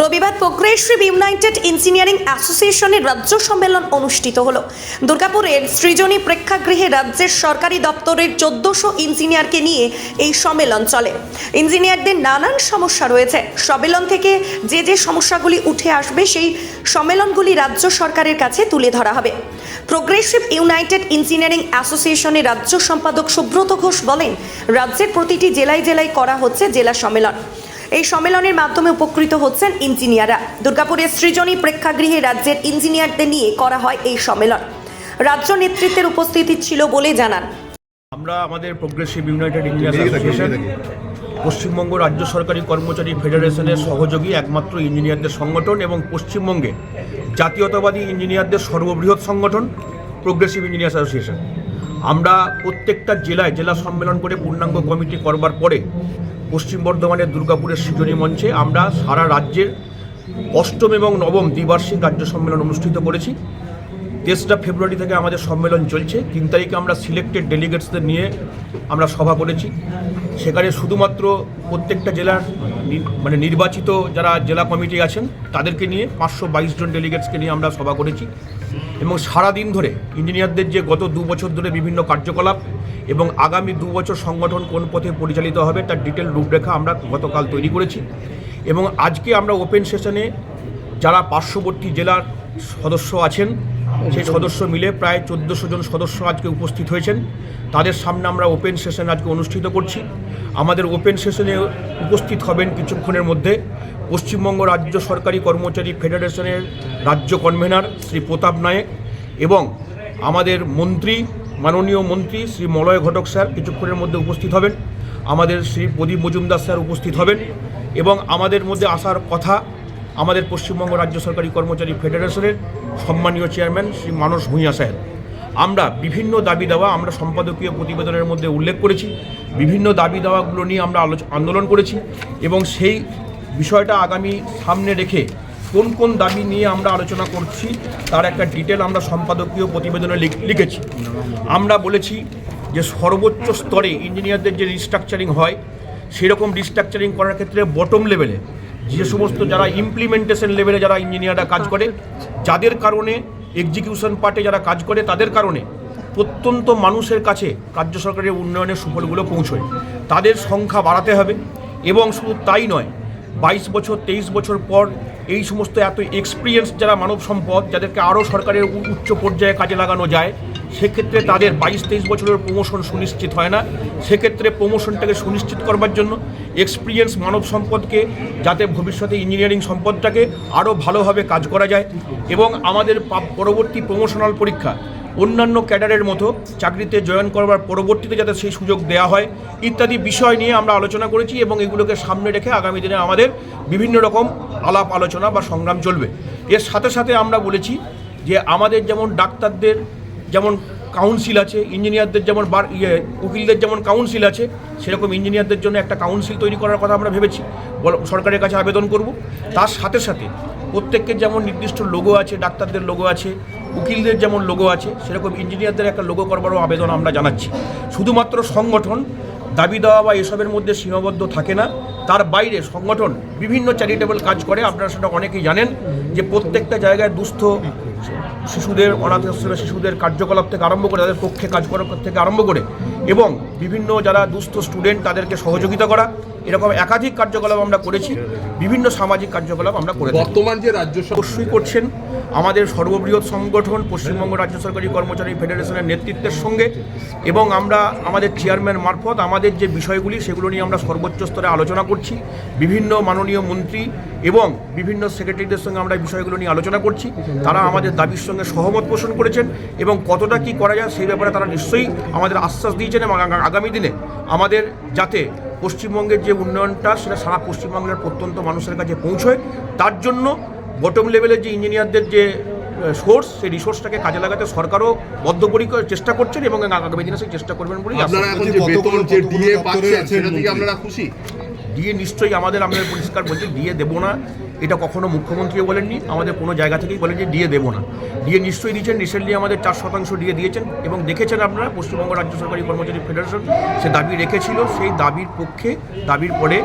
রবিবার progressive United engineering অ্যাসোসিয়েশনের রাজ্য সম্মেলন অনুষ্ঠিত হলো। দুর্গাপুরের সৃজনী প্রেক্ষাগৃহে রাজ্যের সরকারি দপ্তরের 1400 ইঞ্জিনিয়ারকে নিয়ে এই সম্মেলন চলে। ইঞ্জিনিয়ারদের নানান সমস্যা রয়েছে। সম্মেলন থেকে যে সমস্যাগুলি উঠে আসবে সেই সম্মেলনগুলি রাজ্য সরকারের কাছে তুলে ধরা হবে। প্রোগ্রেসিভ ইউনাইটেড ইঞ্জিনিয়ারিং অ্যাসোসিয়েশনের রাজ্য সম্পাদক সুব্রত ঘোষ বলেন, রাজ্যের প্রতিটি জেলায় জেলায় করা হচ্ছে জেলা সম্মেলন। এই সম্মেলনের মাধ্যমে উপকৃত হচ্ছেন ইঞ্জিনিয়াররা। দুর্গাপুরের সৃজনী প্রেক্ষাগৃহে রাজ্যের ইঞ্জিনিয়ারদের নিয়ে করা হয় এই সম্মেলন। রাজ্য নেতৃত্বের উপস্থিতি ছিল বলে জানান। আমরা আমাদের progressive United engineers association Paschimbanga রাজ্য সরকারি কর্মচারী ফেডারেশনের সহযোগী একমাত্র ইঞ্জিনিয়ারদের সংগঠন এবং পশ্চিমবঙ্গে জাতীয়তাবাদী ইঞ্জিনিয়ারদের সর্ববৃহৎ সংগঠন প্রোগ্রেসিভ ইঞ্জিনিয়ার্স অ্যাসোসিয়েশন। আমরা প্রত্যেকটা জেলায় জেলা সম্মেলন করে পূর্ণাঙ্গ কমিটি করবার পরে পশ্চিম বর্ধমানের দুর্গাপুরের সৃজনী মঞ্চে আমরা সারা রাজ্যের 8ম এবং 9ম দ্বিবার্ষিক রাজ্য সম্মেলন অনুষ্ঠিত করেছি। 23 ফেব্রুয়ারি থেকে আমাদের সম্মেলন চলছে। 3 তারিখে আমরা সিলেক্টেড ডেলিগেটসদের নিয়ে আমরা সভা করেছি। সেখানে শুধুমাত্র প্রত্যেকটা জেলার নির্বাচিত যারা জেলা কমিটি আছেন তাদেরকে নিয়ে 522 জন ডেলিগেটসকে নিয়ে আমরা সভা করেছি এবং সারাদিন ধরে ইঞ্জিনিয়ারদের যে গত 2 বছর ধরে বিভিন্ন কার্যকলাপ এবং আগামী 2 বছর সংগঠন কোন পথে পরিচালিত হবে তার ডিটেল রূপরেখা আমরা গতকাল তৈরি করেছি এবং আজকে আমরা ওপেন সেশনে যারা পার্শ্ববর্তী জেলার সদস্য আছেন সেই সদস্য মিলে প্রায় 1400 জন সদস্য আজকে উপস্থিত হয়েছেন। তাদের সামনে আমরা ওপেন সেশন আজকে অনুষ্ঠিত করছি। আমাদের ওপেন সেশনে উপস্থিত হবেন কিছুক্ষণের মধ্যে পশ্চিমবঙ্গ রাজ্য সরকারি কর্মচারী ফেডারেশনের রাজ্য কনভেনার শ্রী প্রতাপ নায়েক এবং আমাদের মন্ত্রী মাননীয় মন্ত্রী শ্রী মলয় ঘটক স্যার কিছুক্ষণের মধ্যে উপস্থিত হবেন। আমাদের শ্রী প্রদীপ মজুমদার স্যার উপস্থিত হবেন এবং আমাদের মধ্যে আসার কথা আমাদের পশ্চিমবঙ্গ রাজ্য সরকারি কর্মচারী ফেডারেশনের সম্মানীয় চেয়ারম্যান শ্রী মানস ভূঁইয়া সাহেব। আমরা বিভিন্ন দাবি দাওয়া আমরা সম্পাদকীয় প্রতিবেদনের মধ্যে উল্লেখ করেছি। বিভিন্ন দাবি দাওয়াগুলো নিয়ে আমরা আন্দোলন করেছি এবং সেই বিষয়টা আগামী সামনে রেখে কোন কোন দাবি নিয়ে আমরা আলোচনা করছি তার একটা ডিটেল আমরা সম্পাদকীয় প্রতিবেদনে লিখেছি। আমরা বলেছি যে সর্বোচ্চ স্তরে ইঞ্জিনিয়ারদের যে রিস্ট্রাকচারিং হয় সেরকম রিস্ট্রাকচারিং করার ক্ষেত্রে বটম লেভেলে যে সমস্ত যারা ইমপ্লিমেন্টেশন লেভেলে যারা ইঞ্জিনিয়াররা কাজ করে, যাদের কারণে এক্সিকিউশন পার্টে যারা কাজ করে তাদের কারণে প্রত্যন্ত মানুষের কাছে রাজ্য সরকারের উন্নয়নের সুফলগুলো পৌঁছয়, তাদের সংখ্যা বাড়াতে হবে। এবং শুধু তাই নয়, 22 বছর 23 বছর পর এই সমস্ত এত এক্সপিরিয়েন্স যারা মানব সম্পদ যাদেরকে আরও সরকারের উচ্চ পর্যায়ে কাজে লাগানো যায়, সেক্ষেত্রে তাদের 22-23 বছরের প্রমোশন সুনিশ্চিত হয় না। সেক্ষেত্রে প্রমোশনটাকে সুনিশ্চিত করবার জন্য এক্সপিরিয়েন্স মানব সম্পদকে যাতে ভবিষ্যতে ইঞ্জিনিয়ারিং সম্পদটাকে আরও ভালোভাবে কাজ করা যায় এবং আমাদের পরবর্তী প্রমোশনাল পরীক্ষা অন্যান্য ক্যাডারের মতো চাকরিতে জয়েন করবার পরবর্তীতে যাতে সেই সুযোগ দেওয়া হয় ইত্যাদি বিষয় নিয়ে আমরা আলোচনা করেছি এবং এগুলোকে সামনে রেখে আগামী দিনে আমাদের বিভিন্ন রকম আলাপ আলোচনা বা সংগ্রাম চলবে। এর সাথে সাথে আমরা বলেছি যে আমাদের যেমন ডাক্তারদের যেমন কাউন্সিল আছে, ইঞ্জিনিয়ারদের যেমন উকিলদের যেমন কাউন্সিল আছে, সেরকম ইঞ্জিনিয়ারদের জন্য একটা কাউন্সিল তৈরি করার কথা আমরা ভেবেছি, সরকারের কাছে আবেদন করব। তার সাথে সাথে প্রত্যেকের যেমন নির্দিষ্ট লোগো আছে, ডাক্তারদের লোগো আছে, উকিলদের যেমন লোগো আছে, সেরকম ইঞ্জিনিয়ারদের একটা লোগো করবারও আবেদন আমরা জানাচ্ছি। শুধুমাত্র সংগঠন দাবি দেওয়া বা এসবের মধ্যে সীমাবদ্ধ থাকে না, তার বাইরে সংগঠন বিভিন্ন চ্যারিটেবল কাজ করে। আপনারা সেটা অনেকেই জানেন যে প্রত্যেকটা জায়গায় দুস্থ শিশুদের, অনাথাশ্রয় শিশুদের কার্যকলাপ থেকে আরম্ভ করে তাদের পক্ষে কাজ করার থেকে আরম্ভ করে এবং বিভিন্ন যারা দুস্থ স্টুডেন্ট তাদেরকে সহযোগিতা করা, এরকম একাধিক কার্যকলাপ আমরা করেছি। বিভিন্ন সামাজিক কার্যকলাপ আমরা করে বর্তমান যে রাজ্য অবশ্যই করছেন আমাদের সর্ববৃহৎ সংগঠন পশ্চিমবঙ্গ রাজ্য সরকারি কর্মচারী ফেডারেশনের নেতৃত্বের সঙ্গে এবং আমরা আমাদের চেয়ারম্যান মারফত আমাদের যে বিষয়গুলি সেগুলো নিয়ে আমরা সর্বোচ্চ স্তরে আলোচনা করছি। বিভিন্ন মাননীয় মন্ত্রী এবং বিভিন্ন সেক্রেটারিদের সঙ্গে আমরা বিষয়গুলো নিয়ে আলোচনা করছি। তারা আমাদের দাবির সঙ্গে সহমত পোষণ করেছেন এবং কতটা কী করা যায় সেই ব্যাপারে তারা নিশ্চয়ই আমাদের আশ্বাস দিয়েছেন এবং আগামী দিনে আমাদের যাতে পশ্চিমবঙ্গের যে উন্নয়নটা সেটা সারা পশ্চিমবঙ্গের প্রত্যন্ত মানুষের কাছে পৌঁছয়, তার জন্য বটম লেভেলের যে ইঞ্জিনিয়ারদের যে সোর্স, সেই রিসোর্সটাকে কাজে লাগাতে সরকারও বদ্ধপরিকর চেষ্টা করছেন এবং আগামী দিনে সেই চেষ্টা করবেন বলেই আপনারা এখন যে বেতন যে ডিএ পাচ্ছেন সেটা থেকে আপনারা খুশি? ডিএ নিশ্চয়ই আমাদের পরিষ্কার বলছি ডিএ দেবো না, এটা কখনো মুখ্যমন্ত্রীও বলেননি, আমাদের কোনো জায়গা থেকেই বলেন যে ডিএ দেবো না। ডিএ নিশ্চয়ই দিয়েছেন, রিসেন্টলি আমাদের 4% ডিএ দিয়েছেন এবং দেখেছেন আপনারা পশ্চিমবঙ্গ রাজ্য সরকারি কর্মচারী ফেডারেশন সে দাবি রেখেছিল, সেই দাবির পক্ষে দাবির পরে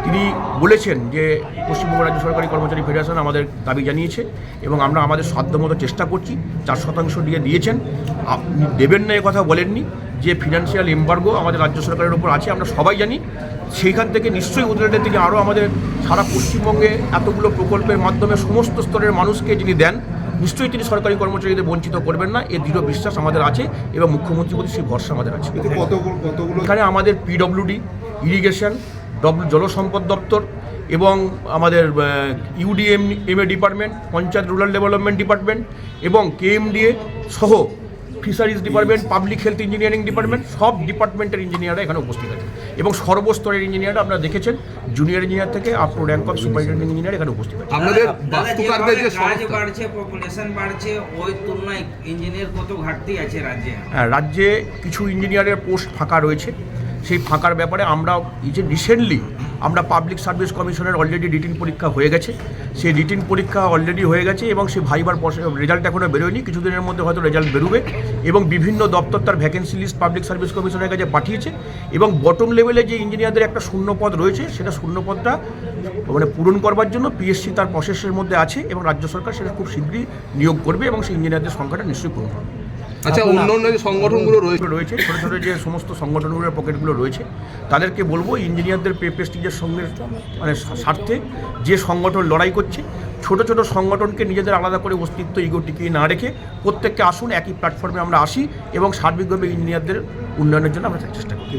তিনি বলেছেন যে পশ্চিমবঙ্গ রাজ্য সরকারি কর্মচারী ফেডারেশন আমাদের দাবি জানিয়েছে এবং আমরা আমাদের সাধ্যমতো চেষ্টা করছি। 4% দিয়ে দিয়েছেন, আপনি দেবেন না এ কথা বলেননি। যে ফিনান্সিয়াল এমবার্গো আমাদের রাজ্য সরকারের ওপর আছে আমরা সবাই জানি, সেইখান থেকে নিশ্চয়ই উদ্রেটের তিনি আরও আমাদের সারা পশ্চিমবঙ্গে এতগুলো প্রকল্পের মাধ্যমে সমস্ত স্তরের মানুষকে যিনি দেন, নিশ্চয়ই তিনি সরকারি কর্মচারীদের বঞ্চিত করবেন না, এর দৃঢ় বিশ্বাস আমাদের আছে এবং মুখ্যমন্ত্রী প্রতি সেই ভরসা আমাদের আছে। এখানে আমাদের পিডব্লিউডি, ইরিগেশন, জলসম্পদ দপ্তর এবং আমাদের UDMA department, panchayat rural development department এবং কেএমডিএ সহ fisheries department, public health engineering department, সব ডিপার্টমেন্টের ইঞ্জিনিয়াররা এখানে উপস্থিত আছে এবং সর্বস্তরের ইঞ্জিনিয়াররা আপনারা দেখেছেন, জুনিয়র ইঞ্জিনিয়ার থেকে up to rank of superintendent engineer এখানে উপস্থিত আছে। আপনাদের বাস্তুকারদের যে কাজ বাড়ছে, পপুলেশন বাড়ছে, ওই তুলনায় ইঞ্জিনিয়ার কত ঘাটতি আছে রাজ্যে? রাজ্যে কিছু ইঞ্জিনিয়ারের পোস্ট ফাঁকা রয়েছে, সেই ফাঁকার ব্যাপারে আমরা এই যে রিসেন্টলি আমরা পাবলিক সার্ভিস কমিশনের অলরেডি রিটিন পরীক্ষা হয়ে গেছে, সেই রিটিন পরীক্ষা অলরেডি হয়ে গেছে এবং সেই ভাইবার রেজাল্ট এখনও বেরোয়নি, কিছুদিনের মধ্যে হয়তো রেজাল্ট বেরোবে এবং বিভিন্ন দপ্তর তার ভ্যাকেন্সি লিস্ট পাবলিক সার্ভিস কমিশনের কাছে পাঠিয়েছে এবং বটম লেভেলে যে ইঞ্জিনিয়ারদের একটা শূন্যপদ রয়েছে সেটা শূন্যপদটা মানে পূরণ করবার জন্য পিএসসি তার প্রসেসের মধ্যে আছে এবং রাজ্য সরকার সেটা খুব শীঘ্রই নিয়োগ করবে এবং সেই ইঞ্জিনিয়ারদের সংখ্যাটা নিশ্চয়ই পূরণ হবে। আচ্ছা, অন্য অন্য যে সংগঠনগুলো রয়েছে ছোটো ছোটো যে সমস্ত সংগঠনগুলোর পকেটগুলো রয়েছে তাদেরকে বলবো ইঞ্জিনিয়ারদের পে প্রেস্টিজের সঙ্গে মানে স্বার্থে যে সংগঠন লড়াই করছে, ছোট ছোট সংগঠনকে নিজেদের আলাদা করে অস্তিত্ব ইগো টিকিয়ে না রেখে প্রত্যেককে আসুন, একই প্ল্যাটফর্মে আমরা আসি এবং সার্বিকভাবে ইঞ্জিনিয়ারদের উন্নয়নের জন্য আমরা চেষ্টা করি।